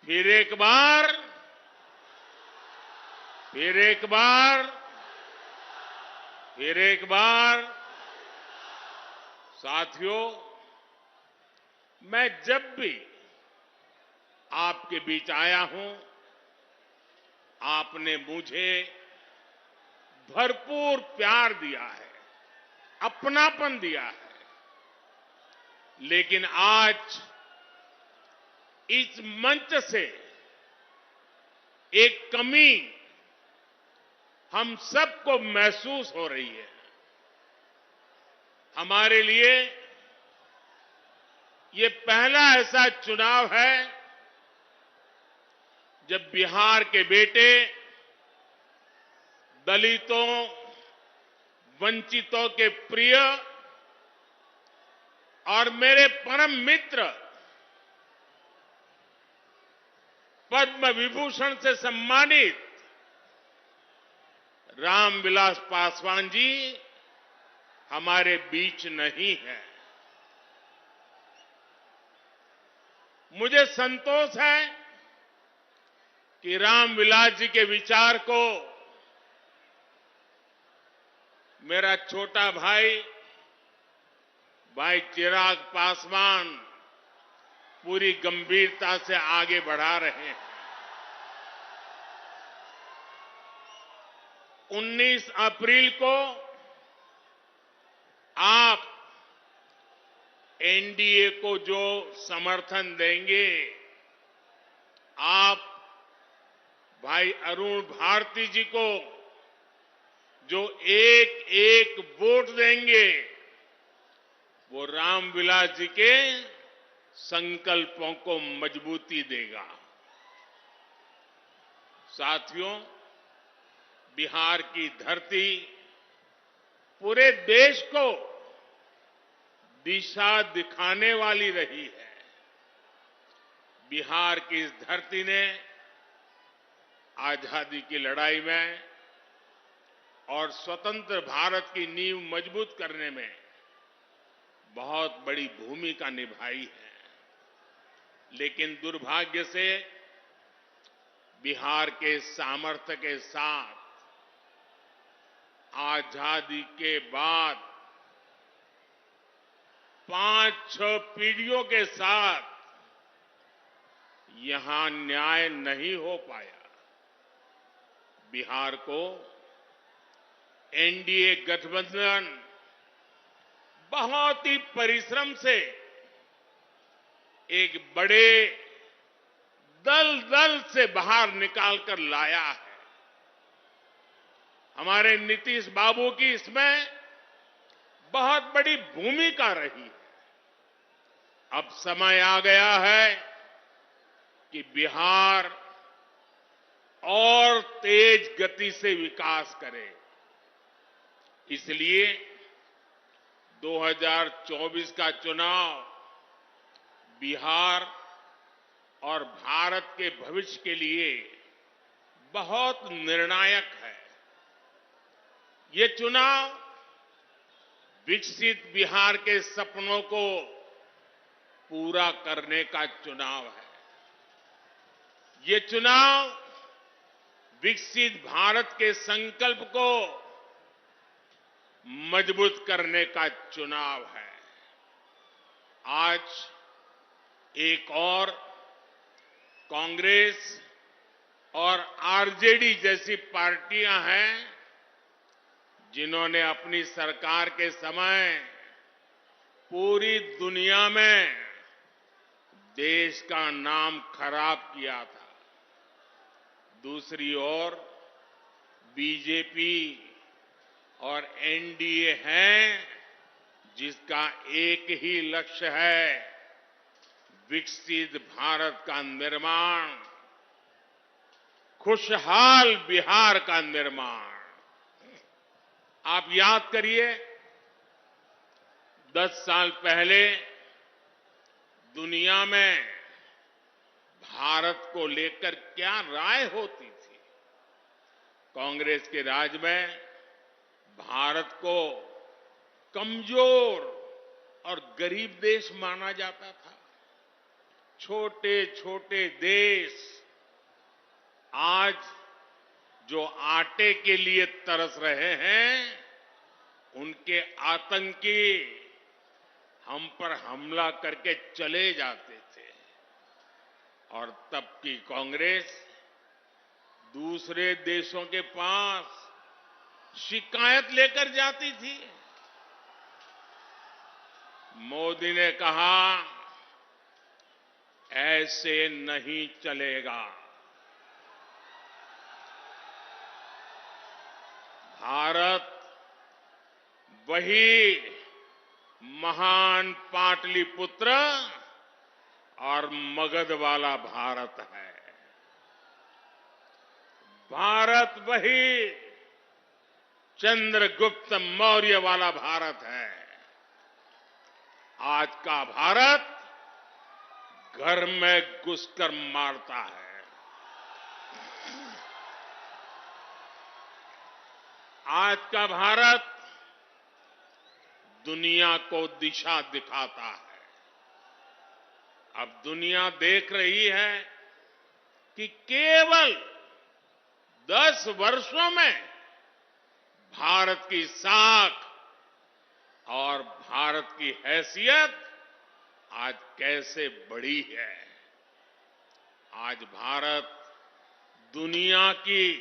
फिर एक बार, फिर एक बार, फिर एक बार। साथियों, मैं जब भी आपके बीच आया हूं, आपने मुझे भरपूर प्यार दिया है, अपनापन दिया है। लेकिन आज इस मंच से एक कमी हम सबको महसूस हो रही है। हमारे लिए ये पहला ऐसा चुनाव है जब बिहार के बेटे दलितों, वंचितों के प्रिय और मेरे परम मित्र पद्म विभूषण से सम्मानित रामविलास पासवान जी हमारे बीच नहीं है। मुझे संतोष है कि रामविलास जी के विचार को मेरा छोटा भाई चिराग पासवान पूरी गंभीरता से आगे बढ़ा रहे हैं। 19 अप्रैल को आप एनडीए को जो समर्थन देंगे, आप भाई अरुण भारती जी को जो एक एक वोट देंगे, वो रामविलास जी के संकल्पों को मजबूती देगा। साथियों, बिहार की धरती पूरे देश को दिशा दिखाने वाली रही है। बिहार की इस धरती ने आजादी की लड़ाई में और स्वतंत्र भारत की नींव मजबूत करने में बहुत बड़ी भूमिका निभाई है। लेकिन दुर्भाग्य से बिहार के सामर्थ्य के साथ आजादी के बाद 5-6 पीढ़ियों के साथ यहां न्याय नहीं हो पाया। बिहार को एनडीए गठबंधन बहुत ही परिश्रम से एक बड़े दल से बाहर निकालकर लाया है। हमारे नीतीश बाबू की इसमें बहुत बड़ी भूमिका रही है। अब समय आ गया है कि बिहार और तेज गति से विकास करे। इसलिए 2024 का चुनाव बिहार और भारत के भविष्य के लिए बहुत निर्णायक है। ये चुनाव विकसित बिहार के सपनों को पूरा करने का चुनाव है। ये चुनाव विकसित भारत के संकल्प को मजबूत करने का चुनाव है। आज एक और कांग्रेस और आरजेडी जैसी पार्टियां हैं जिन्होंने अपनी सरकार के समय पूरी दुनिया में देश का नाम खराब किया था। दूसरी ओर बीजेपी और एनडीए हैं जिसका एक ही लक्ष्य है, विकसित भारत का निर्माण, खुशहाल बिहार का निर्माण। आप याद करिए 10 साल पहले दुनिया में भारत को लेकर क्या राय होती थी। कांग्रेस के राज में भारत को कमजोर और गरीब देश माना जाता था। छोटे छोटे देश आज जो आटे के लिए तरस रहे हैं, उनके आतंकी हम पर हमला करके चले जाते थे। और तब की कांग्रेस दूसरे देशों के पास शिकायत लेकर जाती थी। मोदी ने कहा, ऐसे नहीं चलेगा। भारत वही महान पाटलिपुत्र और मगध वाला भारत है। भारत वही चंद्रगुप्त मौर्य वाला भारत है। आज का भारत घर में घुसकर मारता है। आज का भारत दुनिया को दिशा दिखाता है। अब दुनिया देख रही है कि केवल 10 वर्षों में भारत की साख और भारत की हैसियत आज कैसे बढ़ी है। आज भारत दुनिया की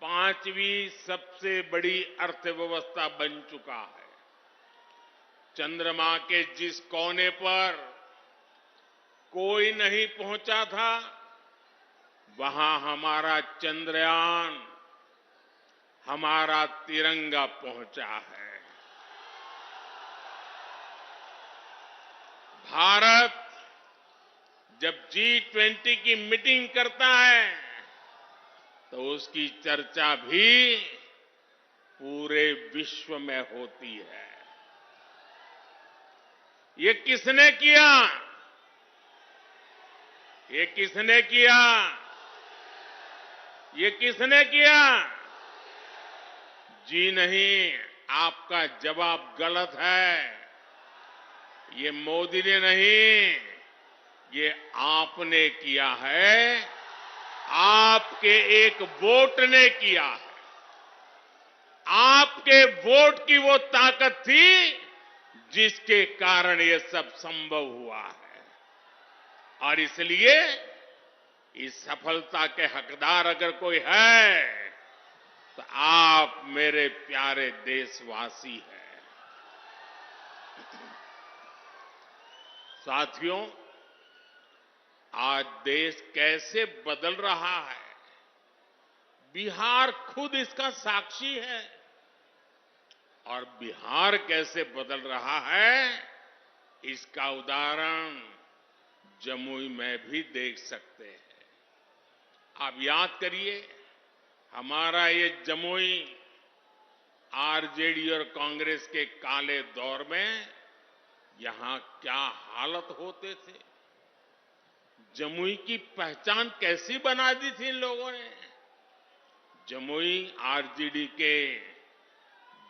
5वीं सबसे बड़ी अर्थव्यवस्था बन चुका है। चंद्रमा के जिस कोने पर कोई नहीं पहुंचा था, वहां हमारा चंद्रयान, हमारा तिरंगा पहुंचा है। भारत जब G20 की मीटिंग करता है तो उसकी चर्चा भी पूरे विश्व में होती है। ये किसने किया? ये किसने किया? ये किसने किया? जी नहीं, आपका जवाब गलत है। ये मोदी ने नहीं, ये आपने किया है, आपके एक वोट ने किया है। आपके वोट की वो ताकत थी जिसके कारण ये सब संभव हुआ है। और इसलिए इस सफलता के हकदार अगर कोई है तो आप मेरे प्यारे देशवासी हैं। साथियों, आज देश कैसे बदल रहा है, बिहार खुद इसका साक्षी है। और बिहार कैसे बदल रहा है, इसका उदाहरण जमुई में भी देख सकते हैं। आप याद करिए, हमारा ये जमुई आरजेडी और कांग्रेस के काले दौर में यहां क्या हालत होते थे। जमुई की पहचान कैसी बना दी थी इन लोगों ने। जमुई आरजेडी के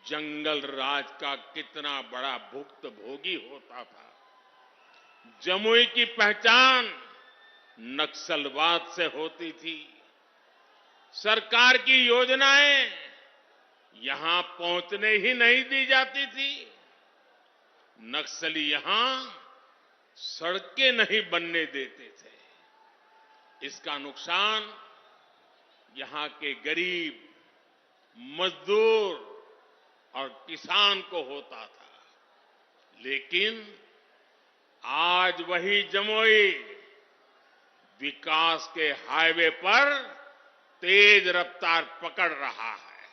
जंगल राज का कितना बड़ा भुक्तभोगी होता था। जमुई की पहचान नक्सलवाद से होती थी। सरकार की योजनाएं यहां पहुंचने ही नहीं दी जाती थी। नक्सली यहां सड़कें नहीं बनने देते थे। इसका नुकसान यहां के गरीब, मजदूर और किसान को होता था। लेकिन आज वही जमुई विकास के हाईवे पर तेज रफ्तार पकड़ रहा है।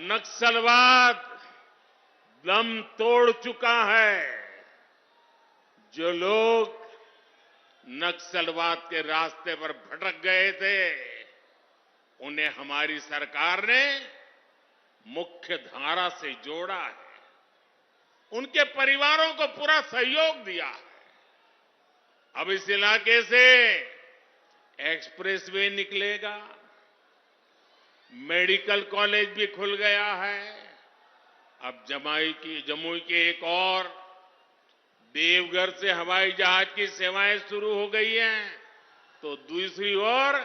नक्सलवाद दम तोड़ चुका है। जो लोग नक्सलवाद के रास्ते पर भटक गए थे, उन्हें हमारी सरकार ने मुख्य धारा से जोड़ा है। उनके परिवारों को पूरा सहयोग दिया है। अब इस इलाके से एक्सप्रेसवे निकलेगा, मेडिकल कॉलेज भी खुल गया है। अब जमुई के एक और देवघर से हवाई जहाज की सेवाएं शुरू हो गई हैं, तो दूसरी ओर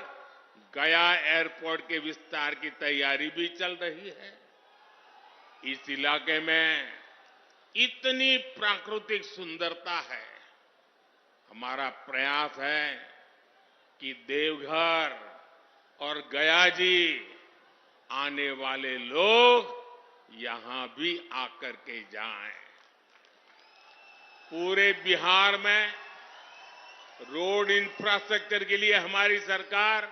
गया एयरपोर्ट के विस्तार की तैयारी भी चल रही है। इस इलाके में इतनी प्राकृतिक सुंदरता है। हमारा प्रयास है कि देवघर और गया जी आने वाले लोग यहां भी आकर के जाएं। पूरे बिहार में रोड इंफ्रास्ट्रक्चर के लिए हमारी सरकार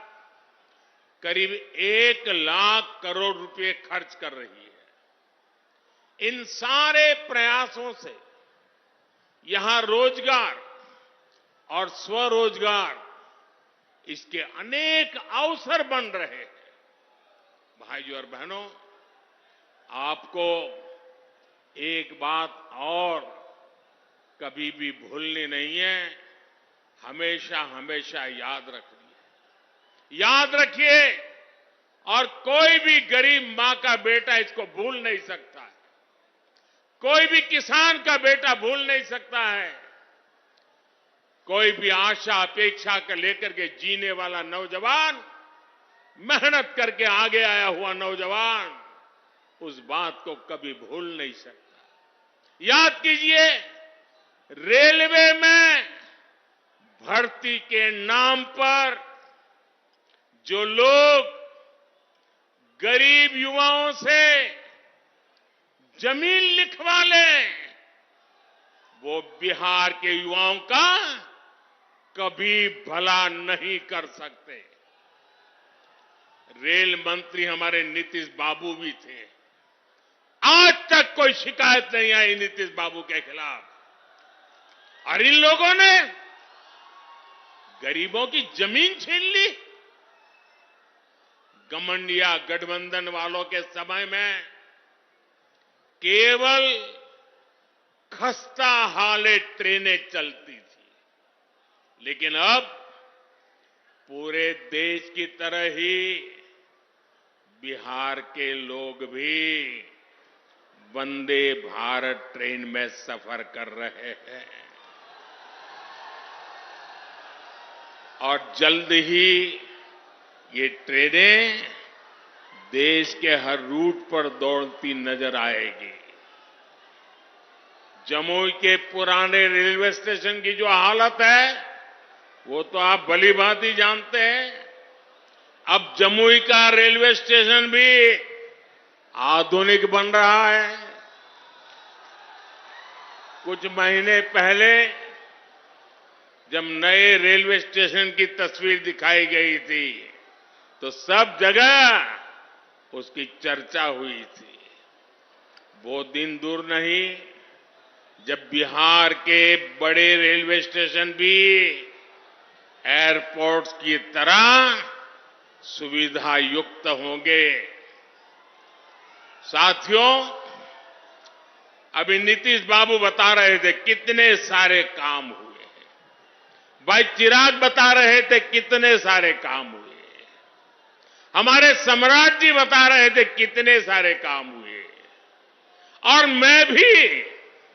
करीब 1 लाख करोड़ रुपए खर्च कर रही है। इन सारे प्रयासों से यहां रोजगार और स्वरोजगार, इसके अनेक अवसर बन रहे हैं। भाइयों और बहनों, आपको एक बात और कभी भी भूलनी नहीं है, हमेशा हमेशा याद रखनी है। याद रखिए, और कोई भी गरीब मां का बेटा इसको भूल नहीं सकता है। कोई भी किसान का बेटा भूल नहीं सकता है। कोई भी आशा अपेक्षा कर लेकर के जीने वाला नौजवान, मेहनत करके आगे आया हुआ नौजवान, उस बात को कभी भूल नहीं सकता। याद कीजिए, रेलवे में भर्ती के नाम पर जो लोग गरीब युवाओं से जमीन लिखवा लें, वो बिहार के युवाओं का कभी भला नहीं कर सकते। रेल मंत्री हमारे नीतीश बाबू भी थे। आज तक कोई शिकायत नहीं आई नीतीश बाबू के खिलाफ। और इन लोगों ने गरीबों की जमीन छीन ली। गठबंधन गठबंधन वालों के समय में केवल खस्ता हाले ट्रेनें चलती थी, लेकिन अब पूरे देश की तरह ही बिहार के लोग भी वंदे भारत ट्रेन में सफर कर रहे हैं और जल्द ही ये ट्रेनें देश के हर रूट पर दौड़ती नजर आएगी। जमुई के पुराने रेलवे स्टेशन की जो हालत है वो तो आप भली भांति जानते हैं। अब जमुई का रेलवे स्टेशन भी आधुनिक बन रहा है। कुछ महीने पहले जब नए रेलवे स्टेशन की तस्वीर दिखाई गई थी तो सब जगह उसकी चर्चा हुई थी। वो दिन दूर नहीं जब बिहार के बड़े रेलवे स्टेशन भी एयरपोर्ट्स की तरह सुविधा युक्त होंगे। साथियों, अभी नीतीश बाबू बता रहे थे कितने सारे काम हुए हैं। भाई चिराग बता रहे थे कितने सारे काम हुए। हमारे सम्राट जी बता रहे थे कितने सारे काम हुए। और मैं भी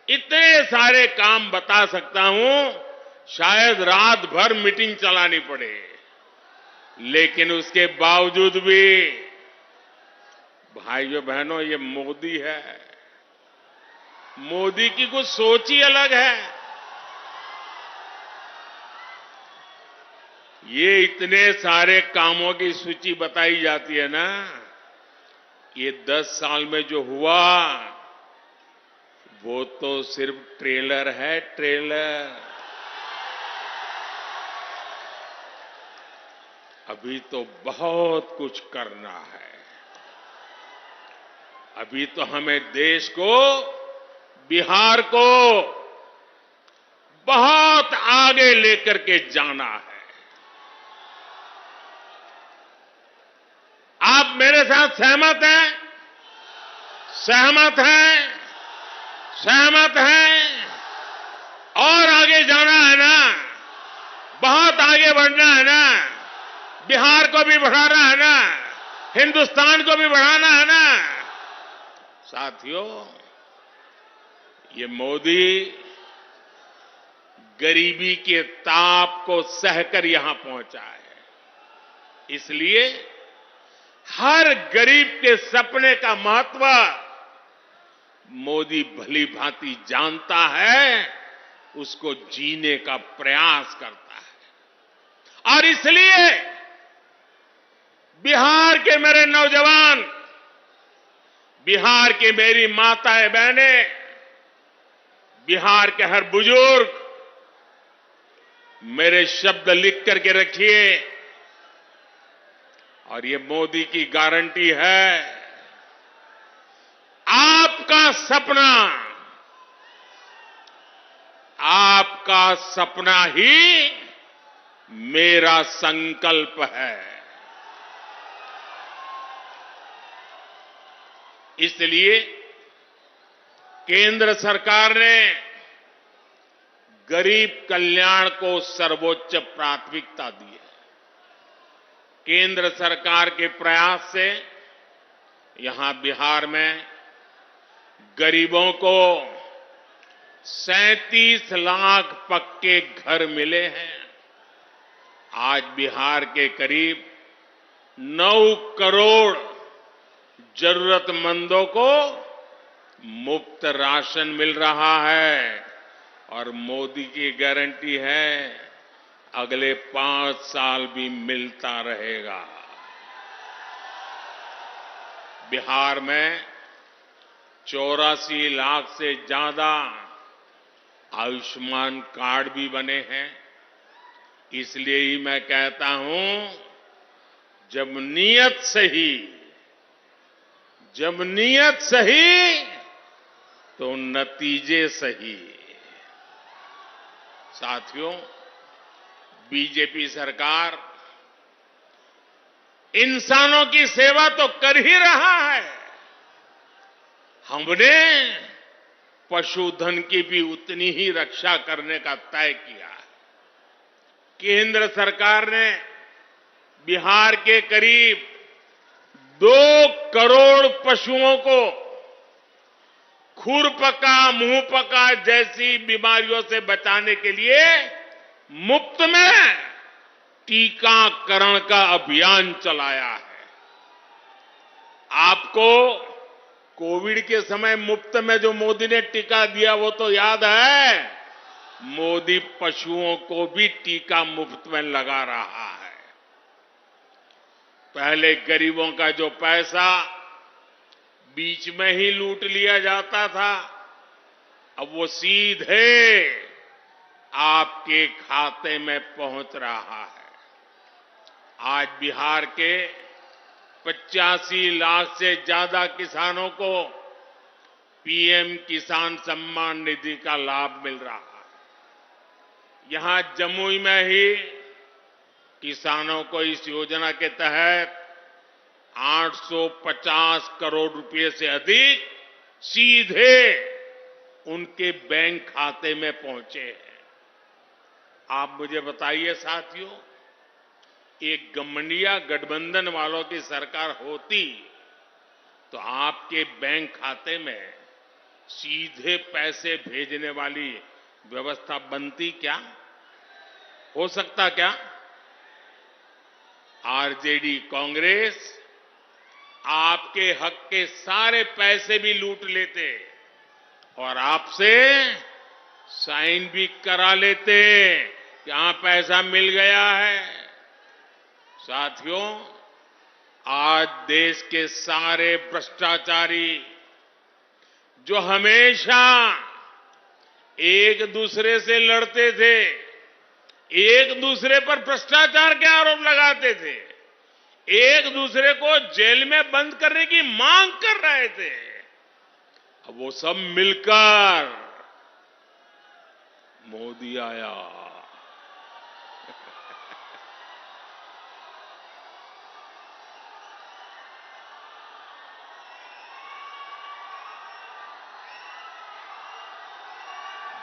इतने सारे काम बता सकता हूं, शायद रात भर मीटिंग चलानी पड़े, लेकिन उसके बावजूद भी भाइयों बहनों ये मोदी है। मोदी की कुछ सोच ही अलग है। ये इतने सारे कामों की सूची बताई जाती है ना, ये 10 साल में जो हुआ वो तो सिर्फ ट्रेलर है, ट्रेलर। अभी तो बहुत कुछ करना है। अभी तो हमें देश को, बिहार को बहुत आगे लेकर के जाना है। आप मेरे साथ सहमत हैं? सहमत हैं? सहमत हैं? और आगे जाना है ना? बहुत आगे बढ़ना है ना? बिहार को भी बढ़ाना है ना? हिंदुस्तान को भी बढ़ाना है ना? साथियों, ये मोदी गरीबी के ताप को सहकर यहां पहुंचा है। इसलिए हर गरीब के सपने का महत्व मोदी भली भांति जानता है, उसको जीने का प्रयास करता है। और इसलिए बिहार के मेरे नौजवान, बिहार की मेरी माताएं बहनें, बिहार के हर बुजुर्ग मेरे शब्द लिख करके रखिए। और ये मोदी की गारंटी है, आपका सपना, आपका सपना ही मेरा संकल्प है। इसलिए केंद्र सरकार ने गरीब कल्याण को सर्वोच्च प्राथमिकता दी है। केंद्र सरकार के प्रयास से यहां बिहार में गरीबों को 37 लाख पक्के घर मिले हैं। आज बिहार के करीब 9 करोड़ जरूरतमंदों को मुफ्त राशन मिल रहा है। और मोदी की गारंटी है, अगले 5 साल भी मिलता रहेगा। बिहार में 84 लाख से ज्यादा आयुष्मान कार्ड भी बने हैं। इसलिए ही मैं कहता हूं, जब नीयत सही तो नतीजे सही। साथियों, बीजेपी सरकार इंसानों की सेवा तो कर ही रहा है। हमने पशुधन की भी उतनी ही रक्षा करने का तय किया है। केंद्र सरकार ने बिहार के करीब 2 करोड़ पशुओं को खुरपका, मुंहपका जैसी बीमारियों से बचाने के लिए मुफ्त में टीकाकरण का अभियान चलाया है। आपको कोविड के समय मुफ्त में जो मोदी ने टीका दिया वो तो याद है। मोदी पशुओं को भी टीका मुफ्त में लगा रहा है। पहले गरीबों का जो पैसा बीच में ही लूट लिया जाता था, अब वो सीधे आपके खाते में पहुंच रहा है। आज बिहार के 85 लाख से ज्यादा किसानों को पीएम किसान सम्मान निधि का लाभ मिल रहा है। यहां जमुई में ही किसानों को इस योजना के तहत 850 करोड़ रुपए से अधिक सीधे उनके बैंक खाते में पहुंचे हैं। आप मुझे बताइए साथियों, एक गठबंधन गठबंधन वालों की सरकार होती तो आपके बैंक खाते में सीधे पैसे भेजने वाली व्यवस्था बनती क्या? हो सकता क्या? आरजेडी कांग्रेस आपके हक के सारे पैसे भी लूट लेते और आपसे साइन भी करा लेते कि हां पैसा मिल गया है। साथियों, आज देश के सारे भ्रष्टाचारी जो हमेशा एक दूसरे से लड़ते थे, एक दूसरे पर भ्रष्टाचार के आरोप लगाते थे, एक दूसरे को जेल में बंद करने की मांग कर रहे थे, अब वो सब मिलकर मोदी आया।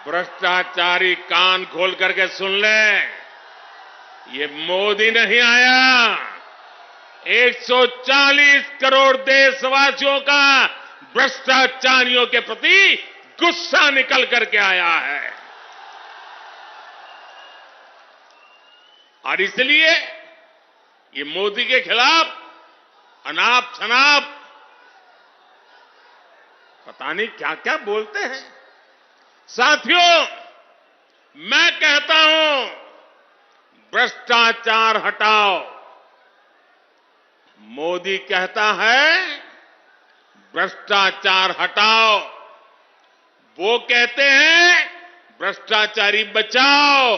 भ्रष्टाचारी कान खोल करके सुन ले, ये मोदी नहीं आया, 140 करोड़ देशवासियों का भ्रष्टाचारियों के प्रति गुस्सा निकल करके आया है। और इसलिए ये मोदी के खिलाफ अनाप शनाप पता नहीं क्या क्या बोलते हैं। साथियों, मैं कहता हूं भ्रष्टाचार हटाओ। मोदी कहता है भ्रष्टाचार हटाओ, वो कहते हैं भ्रष्टाचारी बचाओ।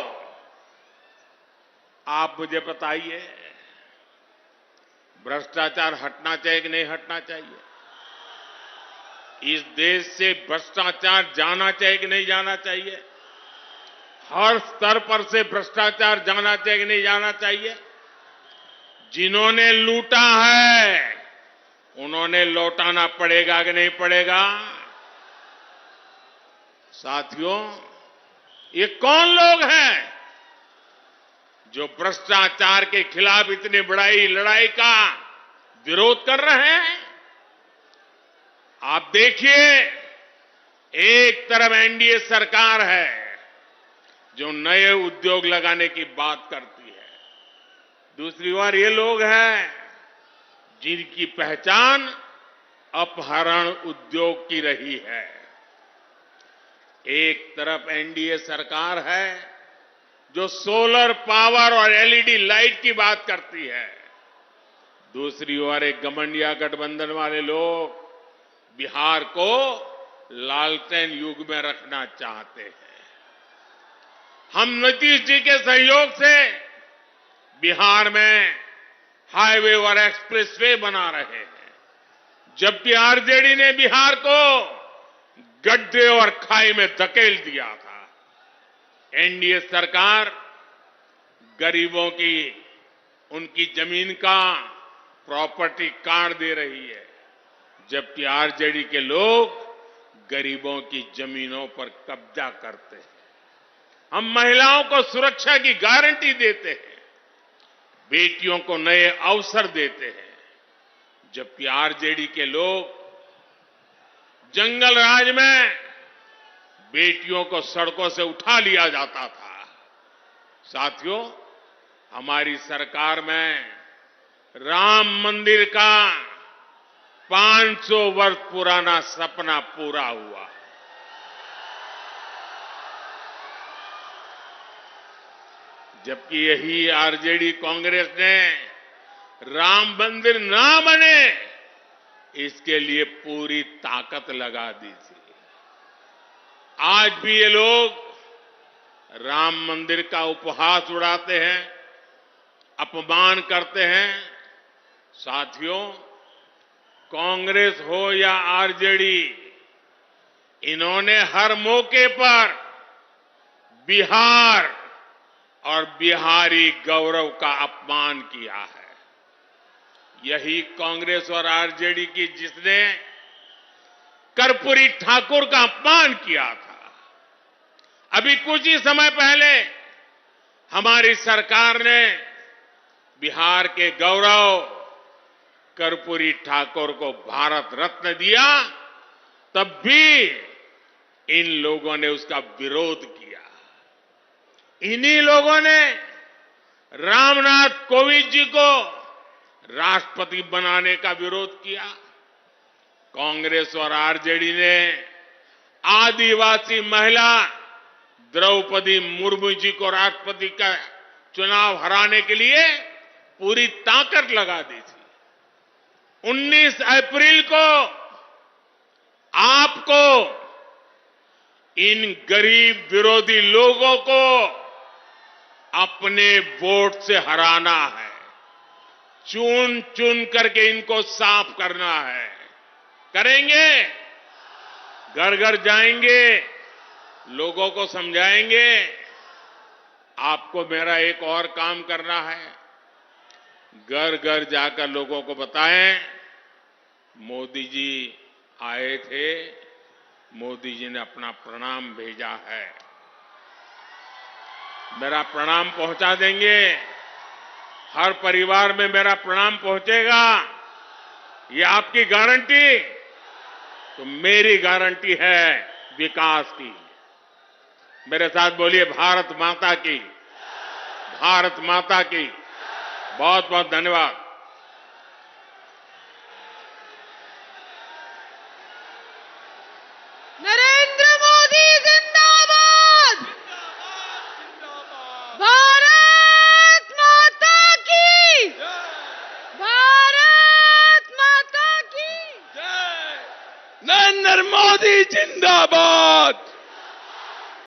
आप मुझे बताइए, भ्रष्टाचार हटना चाहिए कि नहीं हटना चाहिए? इस देश से भ्रष्टाचार जाना चाहिए कि नहीं जाना चाहिए? हर स्तर पर से भ्रष्टाचार जाना चाहिए कि नहीं जाना चाहिए? जिन्होंने लूटा है उन्होंने लौटाना पड़ेगा कि नहीं पड़ेगा? साथियों, ये कौन लोग हैं जो भ्रष्टाचार के खिलाफ इतनी बड़ी लड़ाई का विरोध कर रहे हैं? आप देखिए, एक तरफ एनडीए सरकार है जो नए उद्योग लगाने की बात करती है, दूसरी ओर ये लोग हैं जिनकी पहचान अपहरण उद्योग की रही है। एक तरफ एनडीए सरकार है जो सोलर पावर और एलईडी लाइट की बात करती है, दूसरी ओर एक गठबंधन गठबंधन वाले लोग बिहार को लालटेन युग में रखना चाहते हैं। हम नीतीश जी के सहयोग से बिहार में हाईवे और एक्सप्रेसवे बना रहे हैं, जबकि आरजेडी ने बिहार को गड्ढे और खाई में धकेल दिया था। एनडीए सरकार गरीबों की उनकी जमीन का प्रॉपर्टी कार्ड दे रही है, जबकि आरजेडी के लोग गरीबों की जमीनों पर कब्जा करते हैं। हम महिलाओं को सुरक्षा की गारंटी देते हैं, बेटियों को नए अवसर देते हैं, जबकि आरजेडी के लोग जंगल राज में बेटियों को सड़कों से उठा लिया जाता था। साथियों, हमारी सरकार में राम मंदिर का 500 वर्ष पुराना सपना पूरा हुआ। जबकि यही आरजेडी कांग्रेस ने राम मंदिर ना बने इसके लिए पूरी ताकत लगा दी थी। आज भी ये लोग राम मंदिर का उपहास उड़ाते हैं, अपमान करते हैं। साथियों, कांग्रेस हो या आरजेडी, इन्होंने हर मौके पर बिहार और बिहारी गौरव का अपमान किया है। यही कांग्रेस और आरजेडी की जिसने कर्पूरी ठाकुर का अपमान किया था। अभी कुछ ही समय पहले हमारी सरकार ने बिहार के गौरव कर्पूरी ठाकुर को भारत रत्न दिया, तब भी इन लोगों ने उसका विरोध किया। इन्हीं लोगों ने रामनाथ कोविंद जी को राष्ट्रपति बनाने का विरोध किया। कांग्रेस और आरजेडी ने आदिवासी महिला द्रौपदी मुर्मू जी को राष्ट्रपति का चुनाव हराने के लिए पूरी ताकत लगा दी थी। 19 अप्रैल को आपको इन गरीब विरोधी लोगों को अपने वोट से हराना है। चुन चुन करके इनको साफ करना है। करेंगे? घर घर जाएंगे, लोगों को समझाएंगे। आपको मेरा एक और काम करना है। घर घर जाकर लोगों को बताएं, मोदी जी आए थे, मोदी जी ने अपना प्रणाम भेजा है। मेरा प्रणाम पहुंचा देंगे। हर परिवार में मेरा प्रणाम पहुंचेगा। ये आपकी गारंटी? तो मेरी गारंटी है विकास की। मेरे साथ बोलिए, भारत माता की, भारत माता की। बहुत बहुत धन्यवाद। नरेंद्र मोदी जिंदाबाद। भारत माता की, भारत माता की। नरेंद्र मोदी जिंदाबाद।